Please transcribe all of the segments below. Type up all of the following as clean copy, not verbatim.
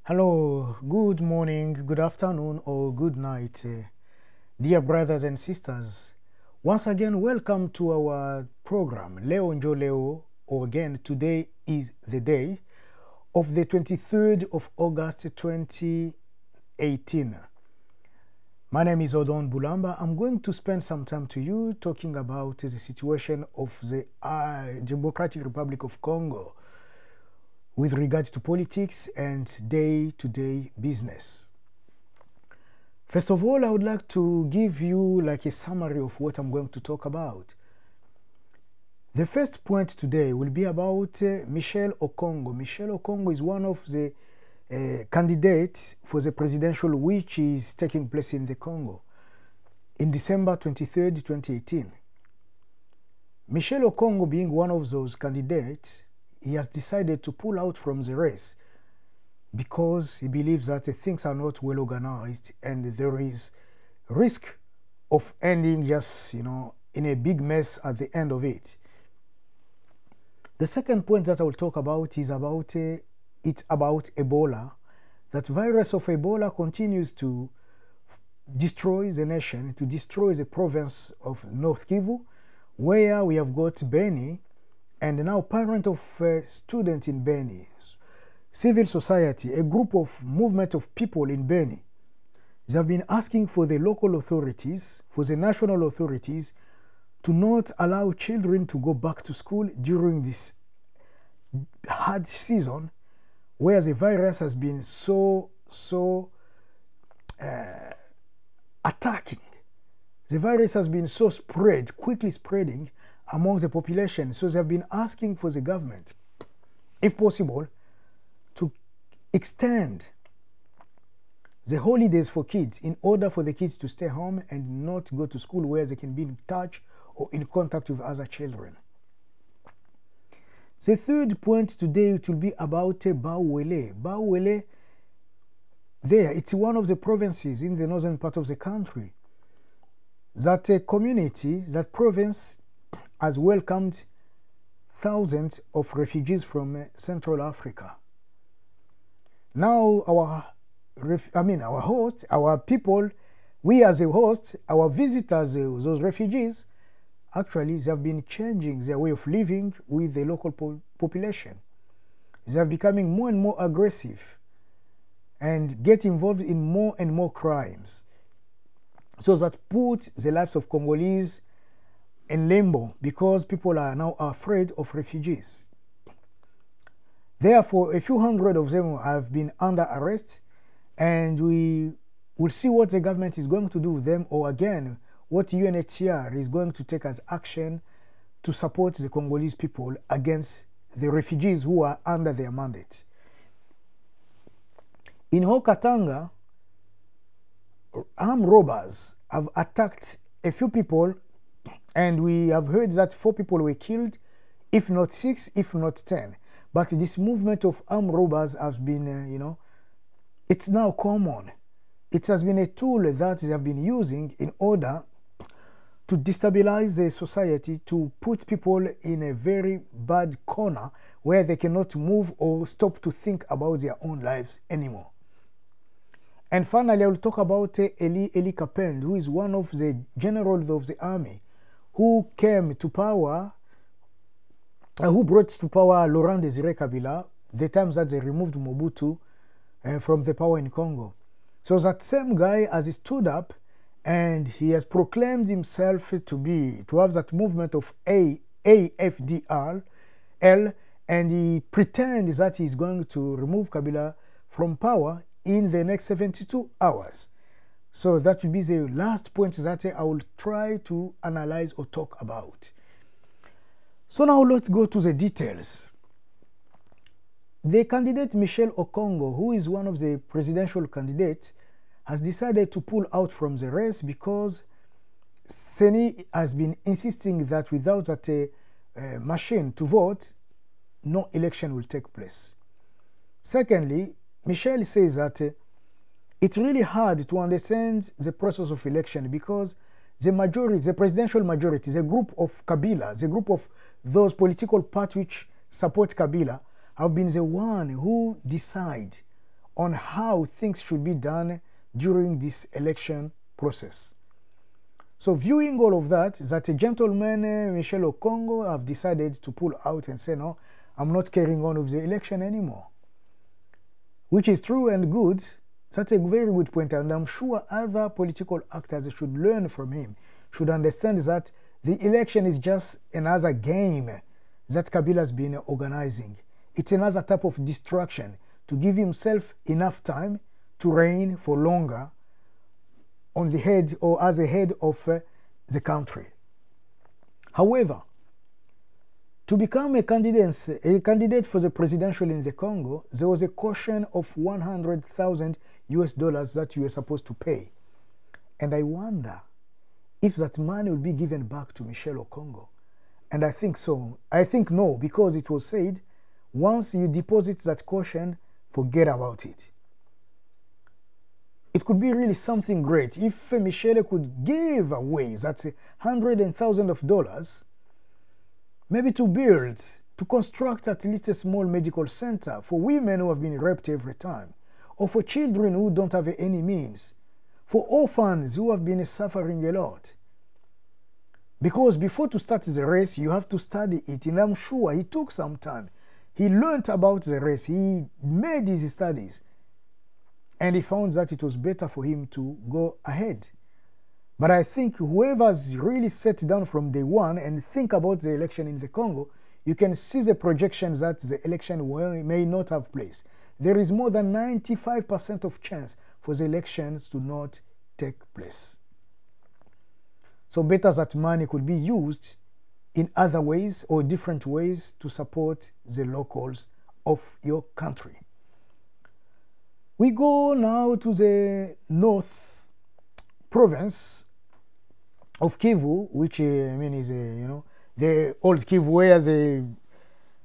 Hello, good morning, good afternoon, or good night, dear brothers and sisters. Once again, welcome to our program, NJO LEO, or again, today is the day of the 23rd of August 2018. My name is Odon Bulamba. I'm going to spend some time to you talking about the situation of the Democratic Republic of Congo with regard to politics and day-to-day business. First of all, I would like to give you like a summary of what I'm going to talk about. The first point today will be about Michel Okongo. Michel Okongo is one of the candidates for the presidential which is taking place in the Congo in December 23rd, 2018. Michel Okongo being one of those candidates, he has decided to pull out from the race because he believes that things are not well organized and there is risk of ending just, in a big mess at the end of it. The second point that I will talk about is about Ebola. That virus of Ebola continues to destroy the nation, to destroy the province of North Kivu, where we have got Beni, and now parent of students in Beni, civil society, a group of movement of people in Beni, they have been asking for the local authorities, for the national authorities, to not allow children to go back to school during this hard season, where the virus has been so attacking. The virus has been so quickly spreading among the population. So they have been asking for the government, if possible, to extend the holidays for kids in order for the kids to stay home and not go to school where they can be in touch or in contact with other children. The third point today it will be about Bauwele. Bauwele, it's one of the provinces in the northern part of the country. That community, that province, has welcomed thousands of refugees from Central Africa. Now our host, our people, we as a host, our visitors, those refugees, actually they have been changing their way of living with the local population. They are becoming more and more aggressive and get involved in more and more crimes. So that put the lives of Congolese in limbo because people are now afraid of refugees. Therefore, a few hundred of them have been under arrest, and we will see what the government is going to do with them, or again, what UNHCR is going to take as action to support the Congolese people against the refugees who are under their mandate. In Haut-Katanga, armed robbers have attacked a few people, and we have heard that 4 people were killed, if not 6, if not 10. But this movement of armed robbers has been, it's now common. It has been a tool that they have been using in order to destabilize the society, to put people in a very bad corner where they cannot move or stop to think about their own lives anymore. And finally, I will talk about ELI KAPEND, who is one of the generals of the army, who came to power, who brought to power Laurent Désiré Kabila, the times that they removed Mobutu from the power in Congo. So that same guy has stood up and he has proclaimed himself to have that movement of AFDL, and he pretends that he's going to remove Kabila from power in the next 72 hours. So that will be the last point that I will try to analyze or talk about. So now let's go to the details. The candidate Michel Okongo, who is one of the presidential candidates, has decided to pull out from the race because Seni has been insisting that without that machine to vote, no election will take place. Secondly, Michel says that it's really hard to understand the process of election because the presidential majority, the group of Kabila, the group of those political parties which support Kabila, have been the one who decide on how things should be done during this election process. So viewing all of that, a gentleman, Michel Okongo, have decided to pull out and say, no, I'm not carrying on with the election anymore. Which is true and good. That's a very good point, and I'm sure other political actors should learn from him, should understand that the election is just another game that Kabila has been organizing. It's another type of distraction to give himself enough time to reign for longer on the head or as a head of the country. However, to become a candidate for the presidential in the Congo, there was a caution of $100,000 that you were supposed to pay. And I wonder if that money will be given back to Michel Okongo. And I think so. I think no, because it was said, once you deposit that caution, forget about it. It could be really something great if Michel could give away that $100,000, maybe to build, to construct at least a small medical center for women who have been raped every time, or for children who don't have any means, for orphans who have been suffering a lot. Because before to start the race, you have to study it, and I'm sure he took some time. He learned about the race, he made his studies, and he found that it was better for him to go ahead. But I think whoever's really sat down from day one and think about the election in the Congo, you can see the projections that the election may not have place. There is more than 95% of chance for the elections to not take place. So better that money could be used in other ways or different ways to support the locals of your country. We go now to the north province of Kivu, which is the old Kivu, where the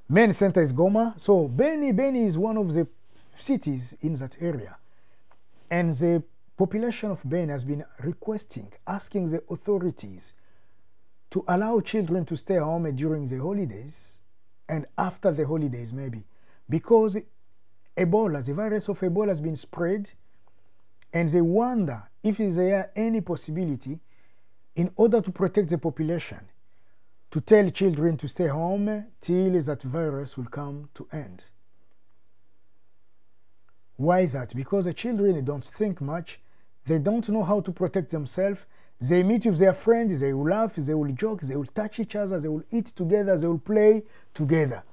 main center is Goma. So Beni is one of the cities in that area, and the population of Beni has been asking the authorities to allow children to stay home during the holidays and after the holidays maybe, because Ebola, the virus of Ebola, has been spread, and they wonder if there is any possibility, in order to protect the population, to tell children to stay home till that virus will come to end. Why that? Because the children don't think much, they don't know how to protect themselves. They meet with their friends, they will laugh, they will joke, they will touch each other, they will eat together, they will play together.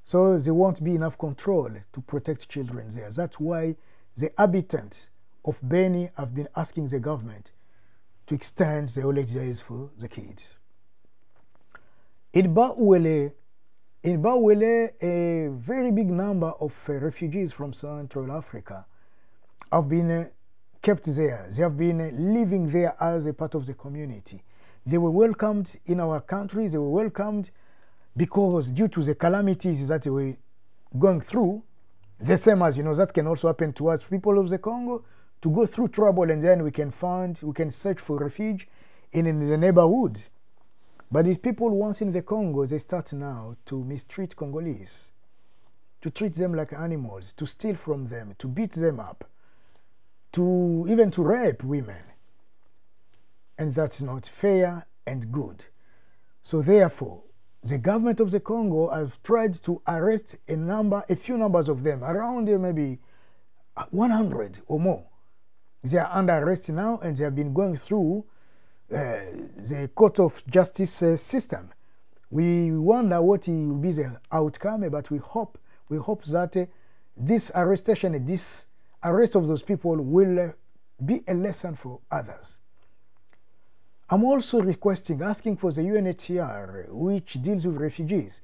So there won't be enough control to protect children there. That's why the inhabitants of Beni have been asking the government to extend the holidays for the kids. In Bauele, a very big number of refugees from Central Africa have been kept there. They have been living there as a part of the community. They were welcomed in our country. They were welcomed because due to the calamities that they were going through, the same as, that can also happen to us, people of the Congo, to go through trouble, and then we can search for refuge in the neighborhood. But these people, once in the Congo, they start now to mistreat Congolese, to treat them like animals, to steal from them, to beat them up, even to rape women. And that's not fair and good. So therefore, the government of the Congo has tried to arrest a few numbers of them, around maybe 100 or more. They are under arrest now, and they have been going through the court of justice system. We wonder what will be the outcome, but we hope that this arrestation, this arrest of those people will be a lesson for others. I'm also asking for the UNHCR, which deals with refugees,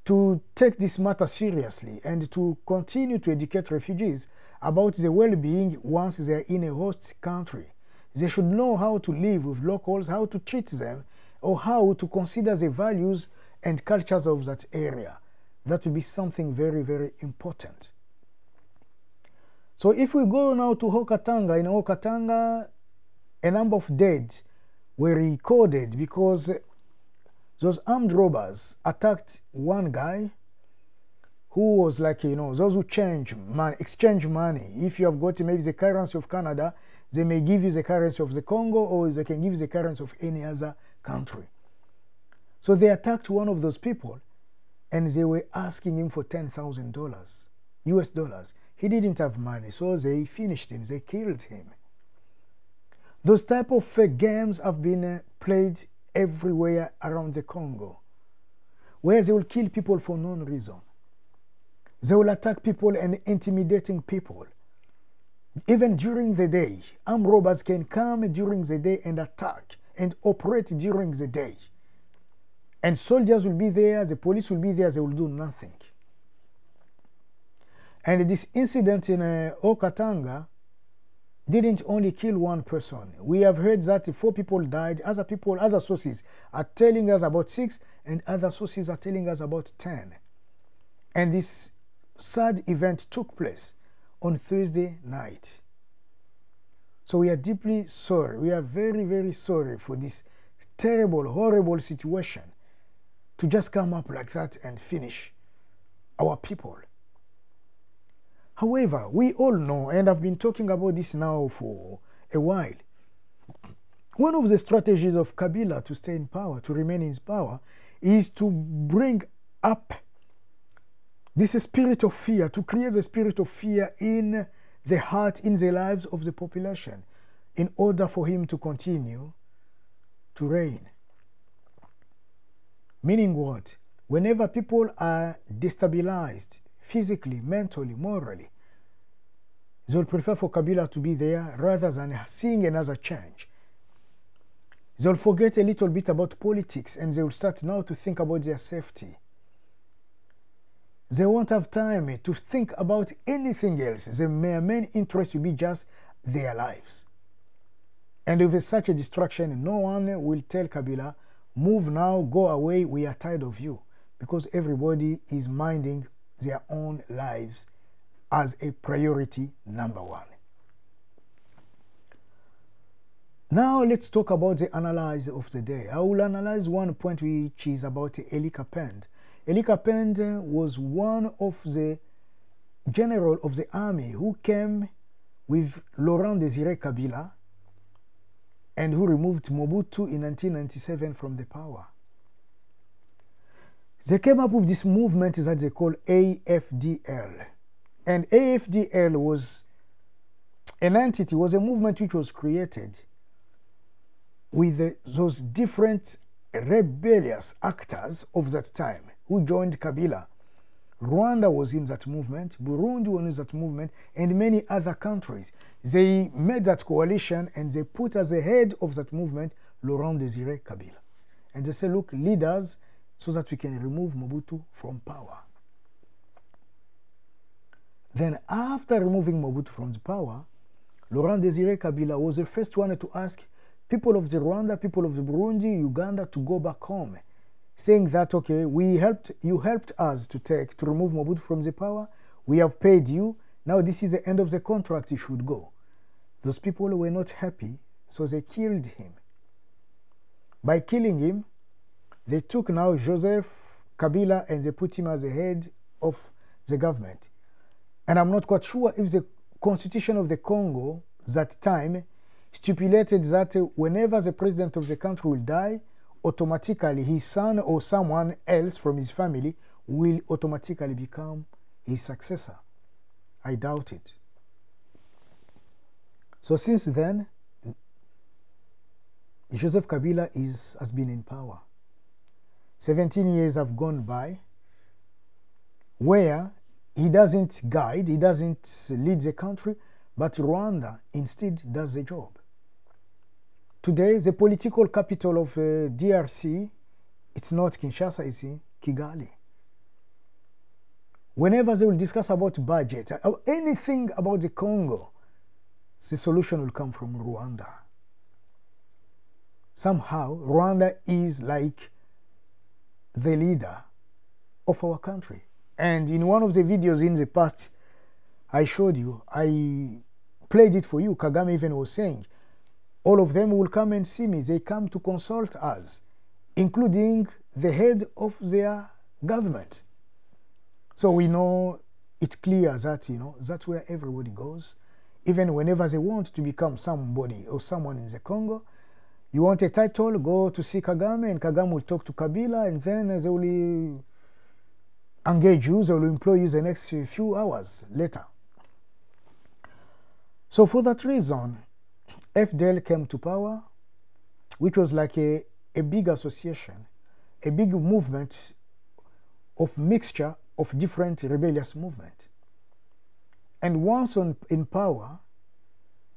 to take this matter seriously and to continue to educate refugees about the well-being once they are in a host country. They should know how to live with locals, how to treat them, or how to consider the values and cultures of that area. That will be something very, very important. So if we go now to Haut-Katanga, in Haut-Katanga, a number of dead were recorded because those armed robbers attacked one guy who was like, you know, those who change money, exchange money. If you have got maybe the currency of Canada, they may give you the currency of the Congo, or they can give you the currency of any other country. So they attacked one of those people, and they were asking him for $10,000 US dollars. He didn't have money, so they finished him, they killed him. Those type of games have been played everywhere around the Congo, where they will kill people for no reason. They will attack people and intimidating people. Even during the day, armed robbers can come during the day and attack and operate during the day. And soldiers will be there, the police will be there, they will do nothing. And this incident in Okatanga didn't only kill one person. We have heard that 4 people died. Other sources are telling us about 6, and other sources are telling us about 10. And this sad event took place on Thursday night. So we are deeply sorry. We are very, very sorry for this terrible, horrible situation to just come up like that and finish our people. However, we all know, and I've been talking about this now for a while, one of the strategies of Kabila to stay in power, to remain in power, is to bring up this spirit of fear, to create the spirit of fear in the heart, in the lives of the population, in order for him to continue to reign. Meaning what? Whenever people are destabilized, physically, mentally, morally, they'll prefer for Kabila to be there rather than seeing another change. They'll forget a little bit about politics, and they will start now to think about their safety. They won't have time to think about anything else. Their main interest will be just their lives. And with such a distraction, no one will tell Kabila, move now, go away, we are tired of you. Because everybody is minding their own lives as a priority number 1. Now let's talk about the analyze of the day. I will analyze one point, which is about ELI KAPEND. ELI KAPEND was one of the general of the army who came with Laurent Désiré Kabila and who removed Mobutu in 1997 from the power. They came up with this movement that they call AFDL. And AFDL was an entity, was a movement which was created with those different rebellious actors of that time who joined Kabila. Rwanda was in that movement, Burundi was in that movement, and many other countries. They made that coalition and they put as the head of that movement Laurent Désiré Kabila. And they said, look, leaders, so that we can remove Mobutu from power. Then after removing Mobutu from the power, Laurent Désiré Kabila was the first one to ask people of the Rwanda, people of the Burundi, Uganda to go back home, saying that, okay, you helped us to remove Mobutu from the power, we have paid you, now this is the end of the contract, you should go. Those people were not happy, so they killed him. By killing him, they took now Joseph Kabila and they put him as the head of the government. And I'm not quite sure if the constitution of the Congo that time stipulated that whenever the president of the country will die, automatically his son or someone else from his family will automatically become his successor. I doubt it. So since then, Joseph Kabila has been in power. 17 years have gone by where he doesn't guide, he doesn't lead the country, but Rwanda instead does the job. Today, the political capital of DRC, it's not Kinshasa, it's Kigali. Whenever they will discuss about budget, or anything about the Congo, the solution will come from Rwanda. Somehow, Rwanda is like the leader of our country. And in one of the videos in the past I showed you, I played it for you, Kagame even was saying, all of them will come and see me, they come to consult us, including the head of their government. So we know it's clear that, you know, that's where everybody goes. Even whenever they want to become somebody or someone in the Congo, you want a title, go to see Kagame, and Kagame will talk to Kabila, and then they will engage you, they will employ you the next few hours later. So for that reason, FDL came to power, which was like a big association, a big movement of mixture of different rebellious movements. And once in power,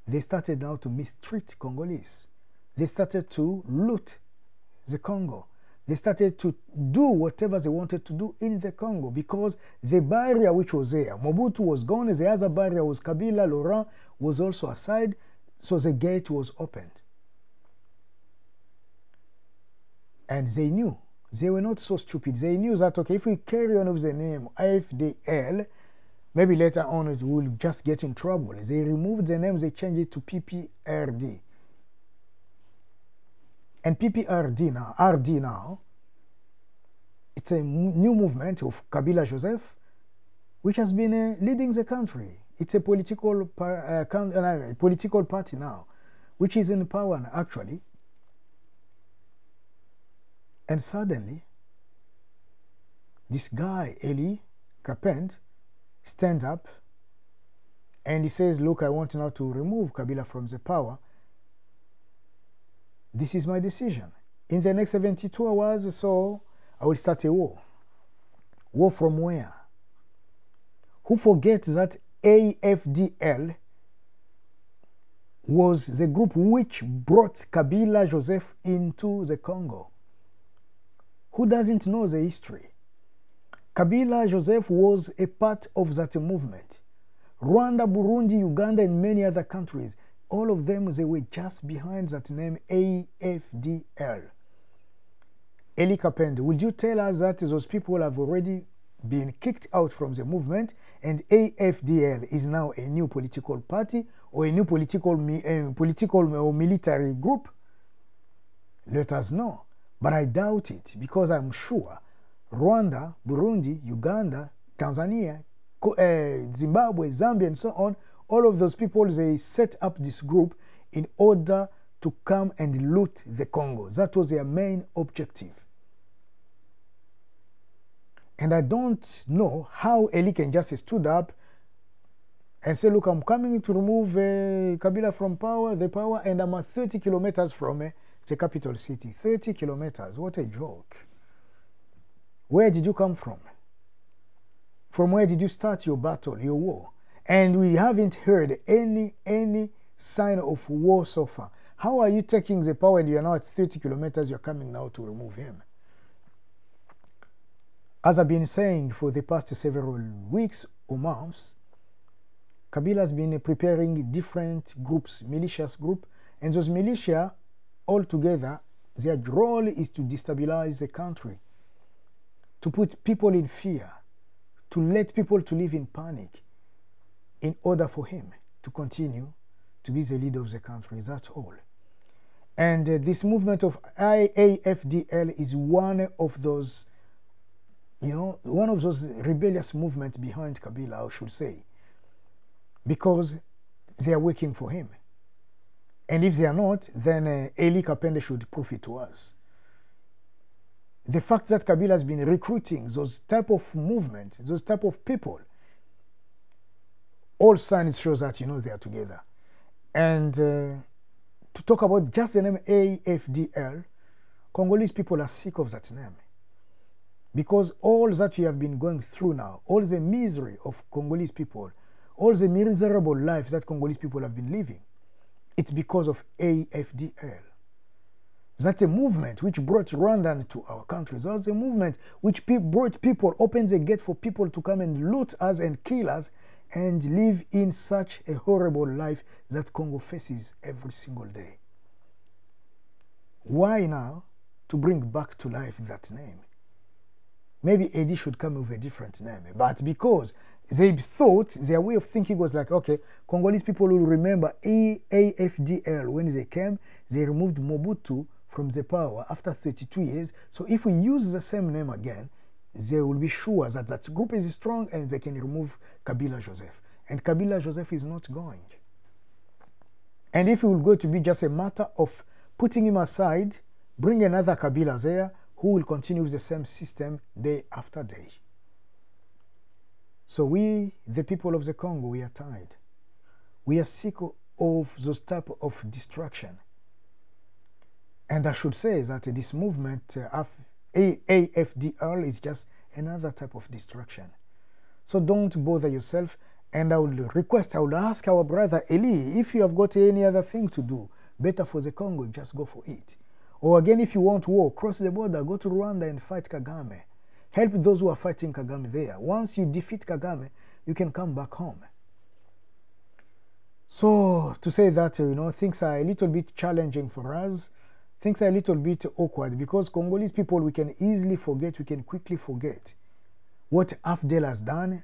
they started now to mistreat Congolese. They started to loot the Congo. They started to do whatever they wanted to do in the Congo, because the barrier which was there, Mobutu was gone, the other barrier was Kabila, Laurent was also aside, so the gate was opened. And they knew, they were not so stupid, they knew that, okay, if we carry on with the name FDL, maybe later on it will just get in trouble. They removed the name, they changed it to PPRD. And PPRD now, RD now, it's a new movement of Kabila Joseph, which has been leading the country. It's a political party now, which is in power actually. And suddenly, this guy, ELI, KAPEND, stands up and he says, look, I want now to remove Kabila from the power. This is my decision. In the next 72 hours, so I will start a war. War from where? Who forgets that AFDL was the group which brought Kabila Joseph into the Congo? Who doesn't know the history? Kabila Joseph was a part of that movement. Rwanda, Burundi, Uganda, and many other countries, all of them, they were just behind that name AFDL. ELI KAPEND, would you tell us that those people have already been kicked out from the movement and AFDL is now a new political party or a new political or military group? Let us know. But I doubt it, because I'm sure Rwanda, Burundi, Uganda, Tanzania, Zimbabwe, Zambia, and so on, all of those people, they set up this group in order to come and loot the Congo. That was their main objective. And I don't know how ELI can just stood up and say, look, I'm coming to remove Kabila from the power, and I'm at 30 kilometers from the capital city. 30 kilometers, what a joke. Where did you come from? From where did you start your battle, your war? And we haven't heard any sign of war so far. How are you taking the power and you're now at 30 kilometers, you're coming now to remove him? As I've been saying for the past several weeks or months, Kabila has been preparing different groups, militias group, and those militia all together, their role is to destabilize the country, to put people in fear, to let people to live in panic, in order for him to continue to be the leader of the country. That's all. And this movement of AFDL is one of those, one of those rebellious movements behind Kabila, I should say, because they are working for him. And if they are not, then ELI KAPEND should prove it to us. The fact that Kabila has been recruiting those type of movements, those type of people, all signs show that, they are together. And to talk about just the name AFDL, Congolese people are sick of that name. Because all that we have been going through now, all the misery of Congolese people, all the miserable lives that Congolese people have been living, it's because of AFDL. That's a movement which brought Rwanda to our country. That's a movement which brought people, opened the gate for people to come and loot us and kill us and live in such a horrible life that Congo faces every single day. Why now to bring back to life that name? Maybe AD should come with a different name, but because they thought, their way of thinking was like, okay, Congolese people will remember AFDL. When they came, they removed Mobutu from the power after 32 years. So if we use the same name again, they will be sure that that group is strong and they can remove Kabila Joseph. And Kabila Joseph is not going. And if it will go to be just a matter of putting him aside, bring another Kabila there who will continue with the same system day after day. So we, the people of the Congo, we are tired. We are sick of those type of distraction. And I should say that this movement, AFDL, is just another type of distraction. So don't bother yourself. And I would ask our brother Eli, if you have got any other thing to do, better for the Congo, just go for it. Or again, if you want war, cross the border, go to Rwanda and fight Kagame. Help those who are fighting Kagame there. Once you defeat Kagame, you can come back home. So, to say that, things are a little bit challenging for us. Things are a little bit awkward because Congolese people, we can easily forget, we can quickly forget what AFDL has done,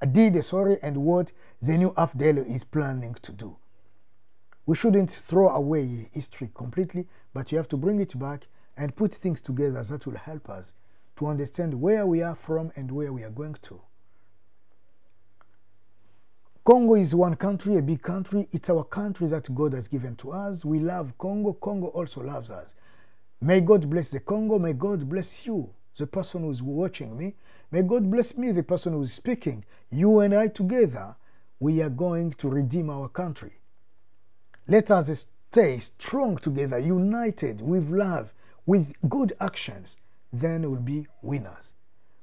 and what the new AFDL is planning to do. We shouldn't throw away history completely, but you have to bring it back and put things together that will help us to understand where we are from and where we are going to. Congo is one country, a big country. It's our country that God has given to us. We love Congo. Congo also loves us. May God bless the Congo. May God bless you, the person who's watching me. May God bless me, the person who's speaking. You and I together, we are going to redeem our country. Let us stay strong together, united, with love, with good actions. Then we'll be winners.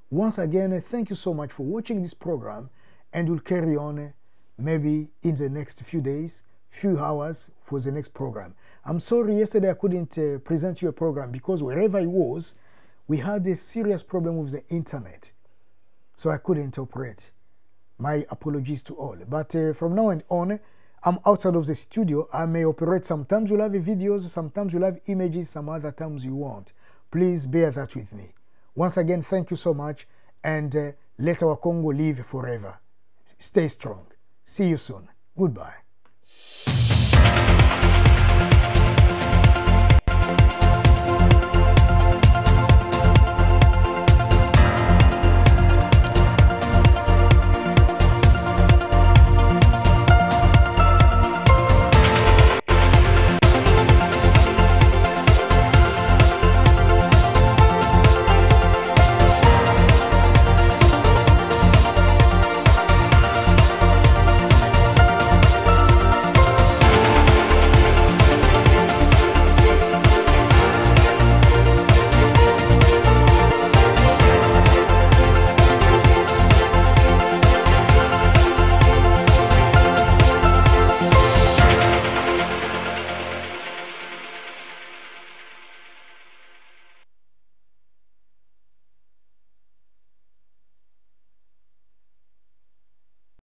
Once again, thank you so much for watching this program, and we'll carry on maybe in the next few days, few hours for the next program. I'm sorry yesterday I couldn't present you a program because wherever I was, we had a serious problem with the internet. So I couldn't operate. My apologies to all. But from now on, I'm outside of the studio. I may operate. Sometimes you'll have videos, sometimes you'll have images, some other times you won't. Please bear that with me. Once again, thank you so much, and let our Congo live forever. Stay strong. See you soon. Goodbye.